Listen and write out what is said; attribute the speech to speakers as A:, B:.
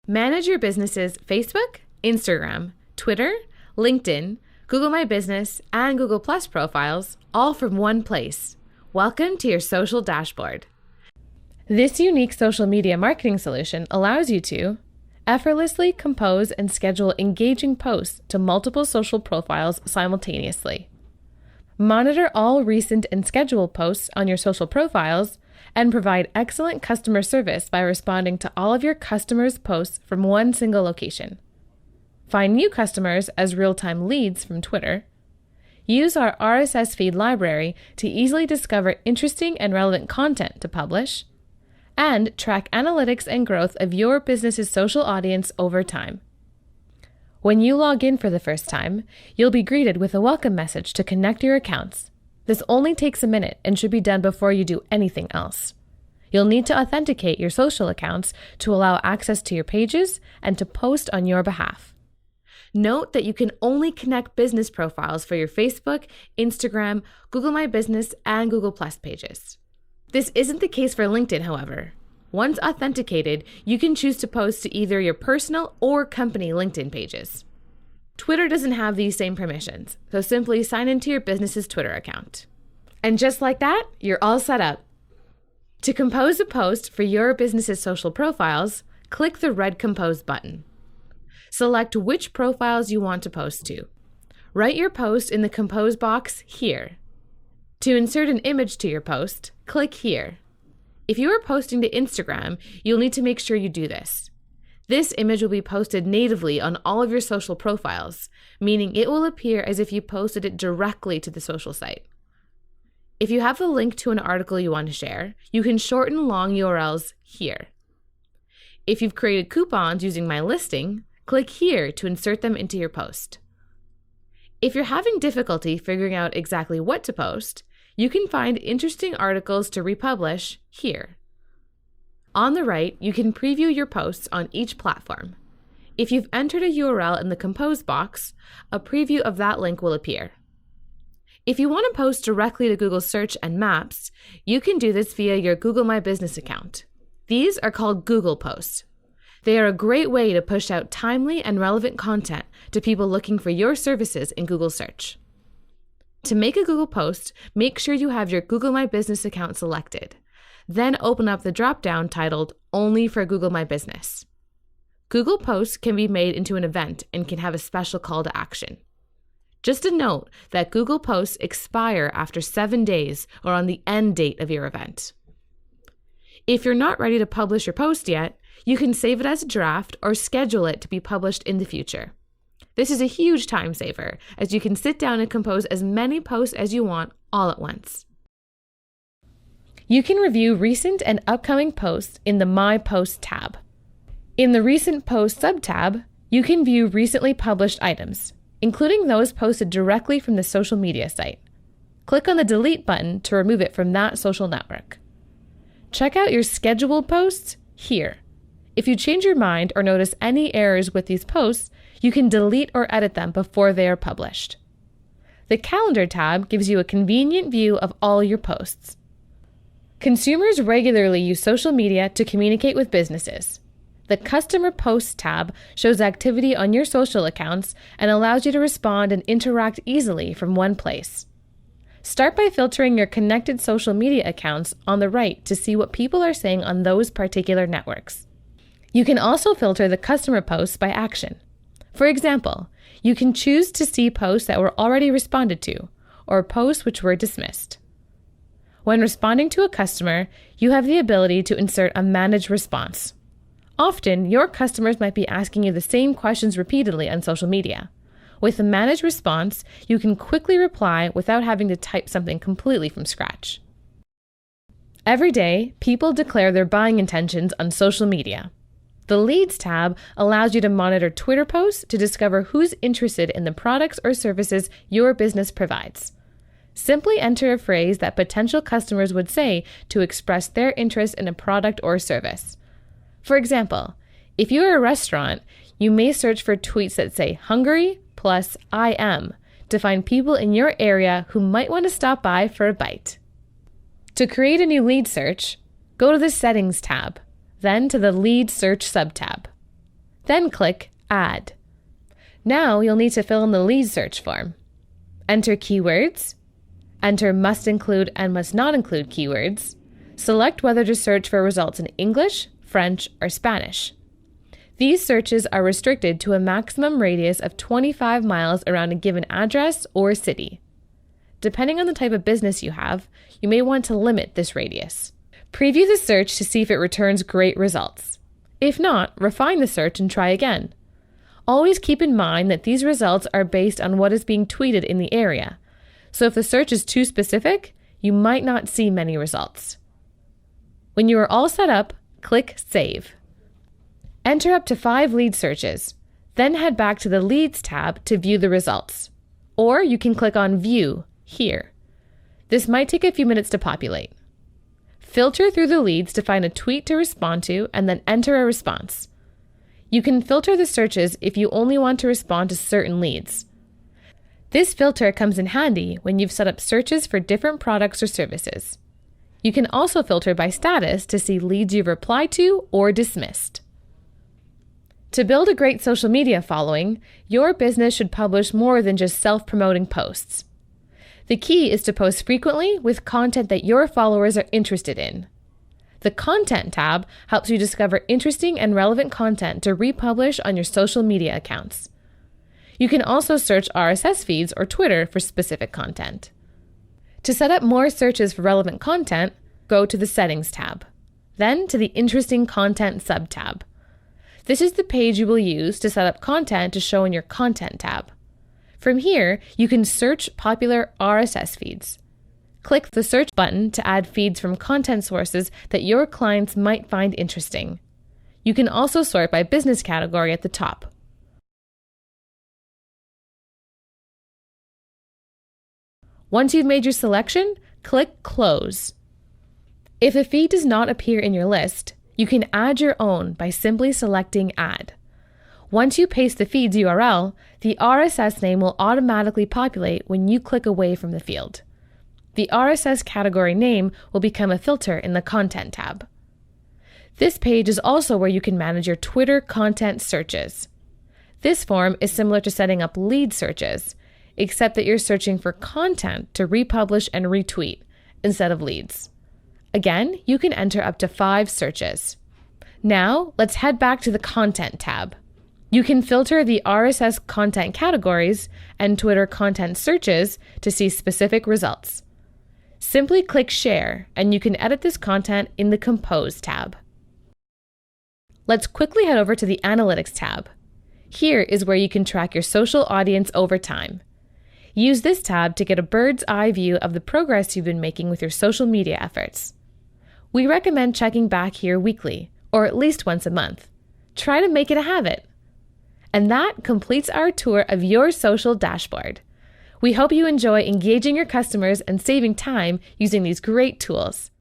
A: Manage your business's Facebook, Instagram, Twitter, LinkedIn, Google My Business, and Google Plus profiles, all from one place. Welcome to your social dashboard. This unique social media marketing solution allows you to effortlessly compose and schedule engaging posts to multiple social profiles simultaneously, monitor all recent and scheduled posts on your social profiles, and provide excellent customer service by responding to all of your customers' posts from one single location. Find new customers as real-time leads from Twitter. Use our RSS feed library to easily discover interesting and relevant content to publish. And track analytics and growth of your business's social audience over time. When you log in for the first time, you'll be greeted with a welcome message to connect your accounts. This only takes a minute and should be done before you do anything else. You'll need to authenticate your social accounts to allow access to your pages and to post on your behalf. Note that you can only connect business profiles for your Facebook, Instagram, Google My Business, and Google Plus pages. This isn't the case for LinkedIn, however. Once authenticated, you can choose to post to either your personal or company LinkedIn pages. Twitter doesn't have these same permissions, so simply sign into your business's Twitter account. And just like that, you're all set up. To compose a post for your business's social profiles, click the red Compose button. Select which profiles you want to post to. Write your post in the Compose box here. To insert an image to your post, click here. If you are posting to Instagram, you'll need to make sure you do this. This image will be posted natively on all of your social profiles, meaning it will appear as if you posted it directly to the social site. If you have a link to an article you want to share, you can shorten long URLs here. If you've created coupons using My Listing, click here to insert them into your post. If you're having difficulty figuring out exactly what to post, you can find interesting articles to republish here. On the right, you can preview your posts on each platform. If you've entered a URL in the Compose box, a preview of that link will appear. If you want to post directly to Google Search and Maps, you can do this via your Google My Business account. These are called Google Posts. They are a great way to push out timely and relevant content to people looking for your services in Google Search. To make a Google post, make sure you have your Google My Business account selected. Then open up the drop-down titled Only for Google My Business. Google Posts can be made into an event and can have a special call to action. Just a note that Google Posts expire after 7 days or on the end date of your event. If you're not ready to publish your post yet, you can save it as a draft or schedule it to be published in the future. This is a huge time saver, as you can sit down and compose as many posts as you want all at once. You can review recent and upcoming posts in the My Posts tab. In the Recent Posts sub-tab, you can view recently published items, including those posted directly from the social media site. Click on the Delete button to remove it from that social network. Check out your scheduled posts here. If you change your mind or notice any errors with these posts, you can delete or edit them before they are published. The Calendar tab gives you a convenient view of all your posts. Consumers regularly use social media to communicate with businesses. The Customer Posts tab shows activity on your social accounts and allows you to respond and interact easily from one place. Start by filtering your connected social media accounts on the right to see what people are saying on those particular networks. You can also filter the customer posts by action. For example, you can choose to see posts that were already responded to, or posts which were dismissed. When responding to a customer, you have the ability to insert a managed response. Often, your customers might be asking you the same questions repeatedly on social media. With a managed response, you can quickly reply without having to type something completely from scratch. Every day, people declare their buying intentions on social media. The Leads tab allows you to monitor Twitter posts to discover who's interested in the products or services your business provides. Simply enter a phrase that potential customers would say to express their interest in a product or service. For example, if you're a restaurant, you may search for tweets that say "hungry" plus "I am" to find people in your area who might want to stop by for a bite. To create a new lead search, go to the Settings tab, then to the Lead Search sub-tab. Then click Add. Now you'll need to fill in the lead search form. Enter keywords. Enter must include and must not include keywords. Select whether to search for results in English, French, or Spanish. These searches are restricted to a maximum radius of 25 miles around a given address or city. Depending on the type of business you have, you may want to limit this radius. Preview the search to see if it returns great results. If not, refine the search and try again. Always keep in mind that these results are based on what is being tweeted in the area, so if the search is too specific, you might not see many results. When you are all set up, click Save. Enter up to 5 lead searches, then head back to the Leads tab to view the results. Or you can click on View here. This might take a few minutes to populate. Filter through the leads to find a tweet to respond to and then enter a response. You can filter the searches if you only want to respond to certain leads. This filter comes in handy when you've set up searches for different products or services. You can also filter by status to see leads you've replied to or dismissed. To build a great social media following, your business should publish more than just self-promoting posts. The key is to post frequently with content that your followers are interested in. The Content tab helps you discover interesting and relevant content to republish on your social media accounts. You can also search RSS feeds or Twitter for specific content. To set up more searches for relevant content, go to the Settings tab, then to the Interesting Content sub-tab. This is the page you will use to set up content to show in your Content tab. From here, you can search popular RSS feeds. Click the Search button to add feeds from content sources that your clients might find interesting. You can also sort by business category at the top. Once you've made your selection, click Close. If a feed does not appear in your list, you can add your own by simply selecting Add. Once you paste the feed's URL, the RSS name will automatically populate when you click away from the field. The RSS category name will become a filter in the Content tab. This page is also where you can manage your Twitter content searches. This form is similar to setting up lead searches, except that you're searching for content to republish and retweet instead of leads. Again, you can enter up to 5 searches. Now, let's head back to the Content tab. You can filter the RSS content categories and Twitter content searches to see specific results. Simply click Share, and you can edit this content in the Compose tab. Let's quickly head over to the Analytics tab. Here is where you can track your social audience over time. Use this tab to get a bird's eye view of the progress you've been making with your social media efforts. We recommend checking back here weekly, or at least once a month. Try to make it a habit. And that completes our tour of your social dashboard. We hope you enjoy engaging your customers and saving time using these great tools.